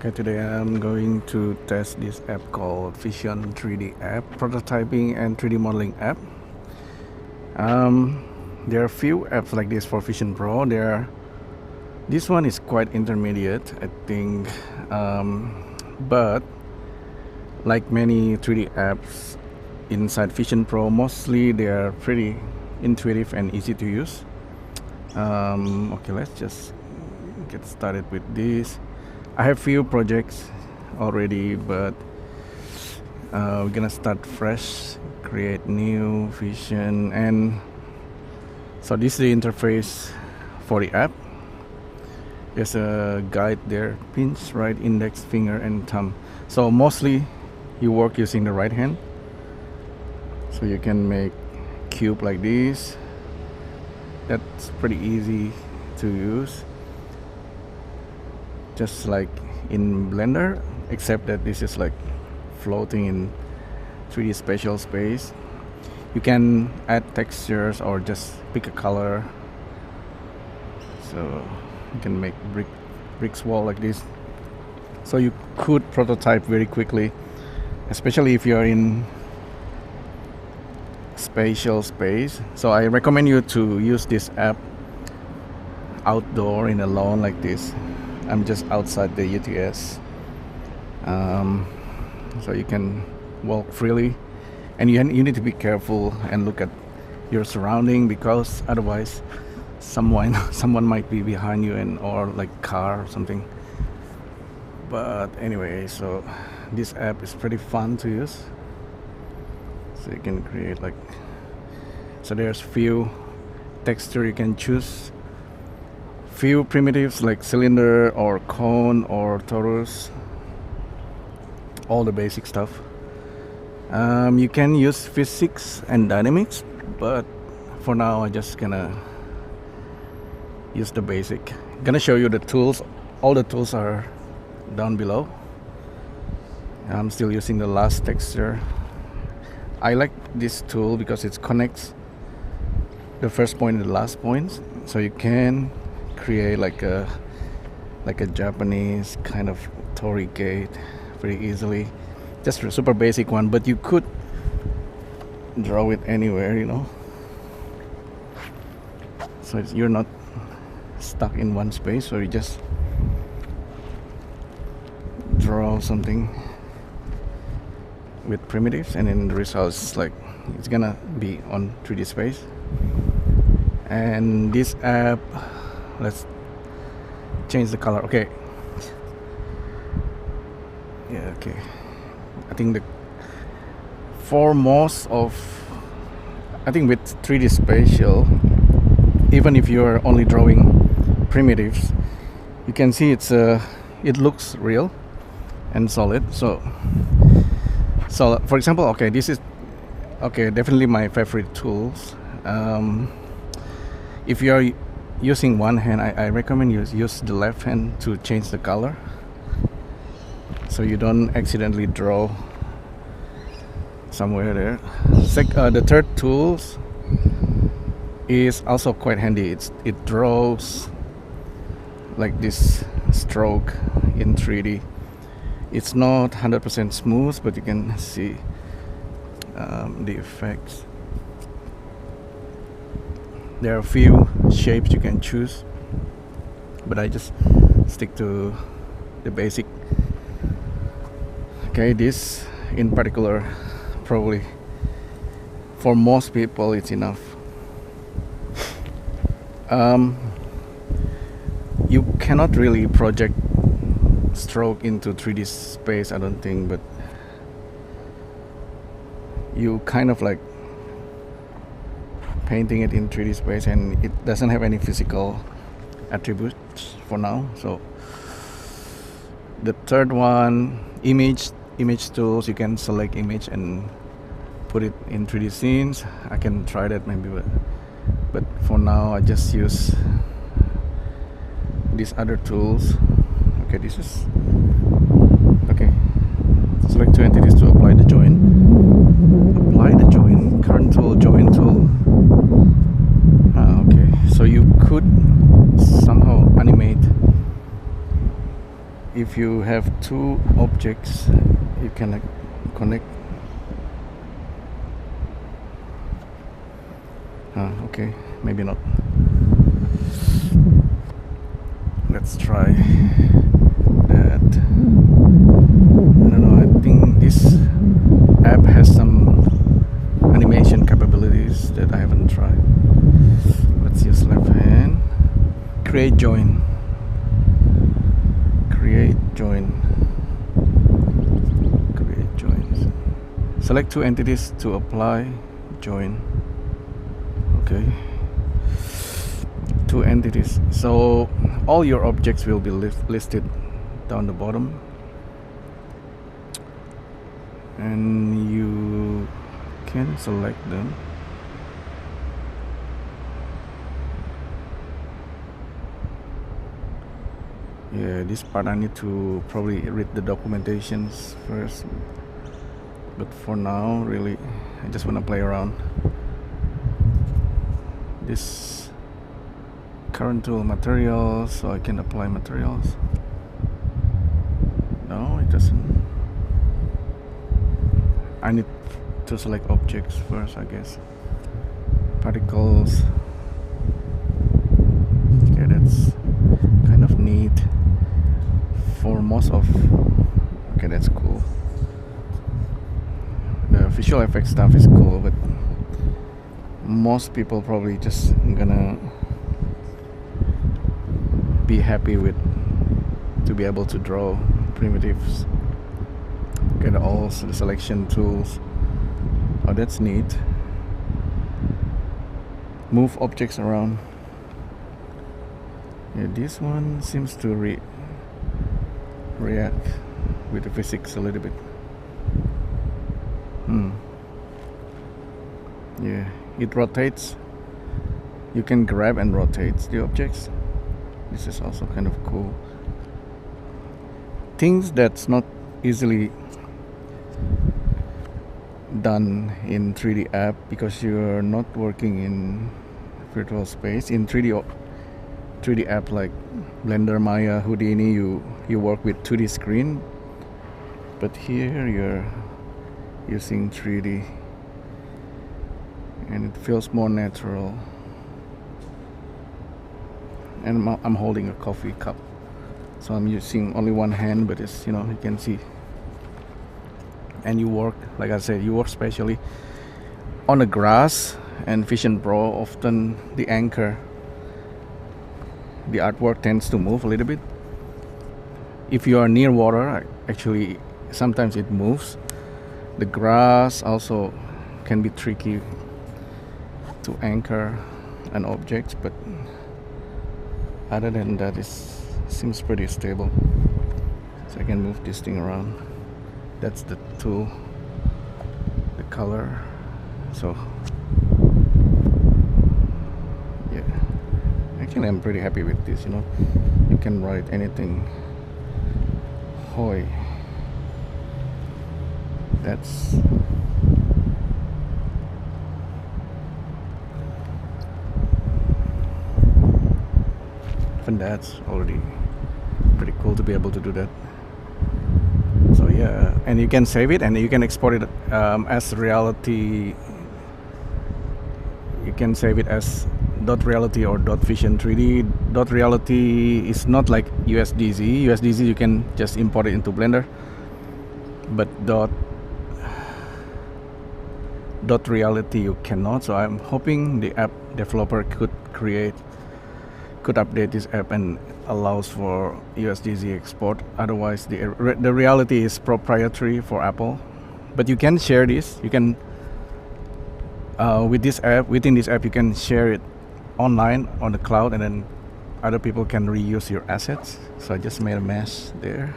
Okay, today I'm going to test this app called Vision3D app, prototyping and 3D modeling app. There are a few apps like this for Vision Pro. This one is quite intermediate, I think, but like many 3D apps inside Vision Pro, mostly they are pretty intuitive and easy to use. Okay, let's just get started with this. I have few projects already, but we're gonna start fresh, create new vision. And so this is the interface for the app. There's a guide there: pinch, right index finger and thumb. So mostly you work using the right hand, so you can make cube like this. That's pretty easy to use, just like in Blender, except that this is like floating in 3D spatial space. You can add textures or just pick a color, so you can make bricks wall like this. So you could prototype very quickly, especially if you're in spatial space. So I recommend you to use this app outdoor in a lawn like this. I'm just outside the UTS, so you can walk freely, and you need to be careful and look at your surrounding, because otherwise someone might be behind you, or like car or something. But anyway, so this app is pretty fun to use. So you can create so there's few texture you can choose, few primitives like cylinder or cone or torus, all the basic stuff. You can use physics and dynamics, but for now I just gonna use the basic. Gonna show you the tools. All the tools are down below. I'm still using the last texture. I like this tool because it connects the first point and the last point, so you can create like a Japanese kind of torii gate very easily. Just a super basic one, but you could draw it anywhere, so you're not stuck in one space. So you just draw something with primitives, and then the results it's gonna be on 3D space. And this app, let's change the color. Okay, yeah, okay. I think with 3D spatial, even if you're only drawing primitives, you can see it looks real and solid. So for example, okay, this is definitely my favorite tools. If you are using one hand, I recommend you use the left hand to change the color, so you don't accidentally draw somewhere there. The third tools is also quite handy. It draws like this stroke in 3D. It's not 100% smooth, but you can see the effects. There are a few shapes you can choose, but I just stick to the basic. Okay, this in particular, probably for most people it's enough. You cannot really project stroke into 3D space, I don't think, but you kind of like painting it in 3D space, and it doesn't have any physical attributes for now. So the third one, image tools, you can select image and put it in 3D scenes. I can try that maybe, but for now I just use these other tools. Okay, this is okay. Select two entities to apply the join. Apply the join. Current tool, join tool. Okay, so you could somehow animate if you have two objects, you can connect. Okay, maybe not. Let's try that. I don't know, I think this app has some animation capabilities that I haven't tried. Let's use left hand. Create join. Create join. Create joins. Select two entities to apply join. Okay. Two entities. So all your objects will be listed down the bottom, and you can select them. Yeah, this part I need to probably read the documentations first, but for now really I just want to play around. This current tool materials, so I can apply materials. No, it doesn't. I need to select objects first, I guess. Particles. Okay, that's kind of neat. For most of, okay, that's cool. The visual effects stuff is cool, but most people probably just gonna be happy with to be able to draw primitives. Get all the selection tools. Oh, that's neat. Move objects around. Yeah, this one seems to react with the physics a little bit. Yeah, it rotates. You can grab and rotate the objects. This is also kind of cool. Things that's not easily done in 3D app because you're not working in virtual space. In 3D app like Blender, Maya, Houdini, you work with 2D screen, but here you're using 3D and it feels more natural. And I'm holding a coffee cup, so I'm using only one hand, but it's, you can see. And you work, like I said, you work specially on the grass, and Vision Pro often the anchor, the artwork tends to move a little bit. If you are near water, actually sometimes it moves. The grass also can be tricky to anchor an object, but other than that, it seems pretty stable. So I can move this thing around. That's the tool, the color. So yeah, actually I'm pretty happy with this. You can write anything. Hoi. That's even that's already pretty cool to be able to do that. So yeah, and you can save it and you can export it as reality. You can save it as .reality or .vision3D. .reality is not like USDZ. USDZ you can just import it into Blender, but .reality you cannot. So I'm hoping the app developer could update this app and allows for USDZ export. Otherwise the reality is proprietary for Apple, but you can share this. You can with this app, within this app you can share it online on the cloud, and then other people can reuse your assets. So I just made a mess there.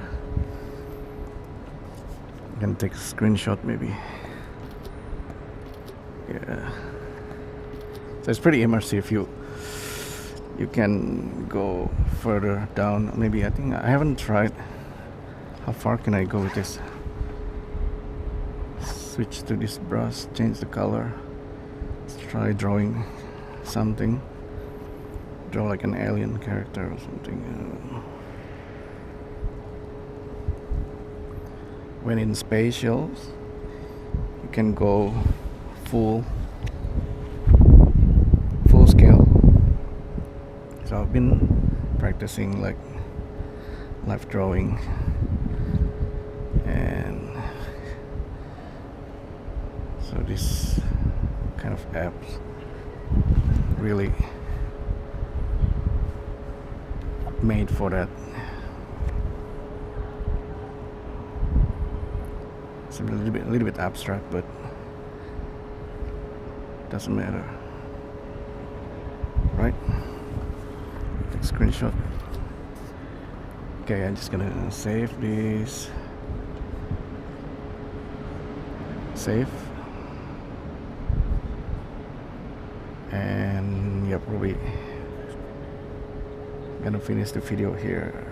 You can take a screenshot maybe. Yeah, so it's pretty immersive. You can go further down. Maybe I think I haven't tried. How far can I go with this? Switch to this brush, change the color. Let's try drawing something. Draw like an alien character or something. when in spatials you can go full scale. So I've been practicing like live drawing, and so this kind of apps really made for that. It's a little bit abstract, but doesn't matter, right? Take screenshot. Okay, I'm just gonna save this. Save. And yeah, probably gonna finish the video here.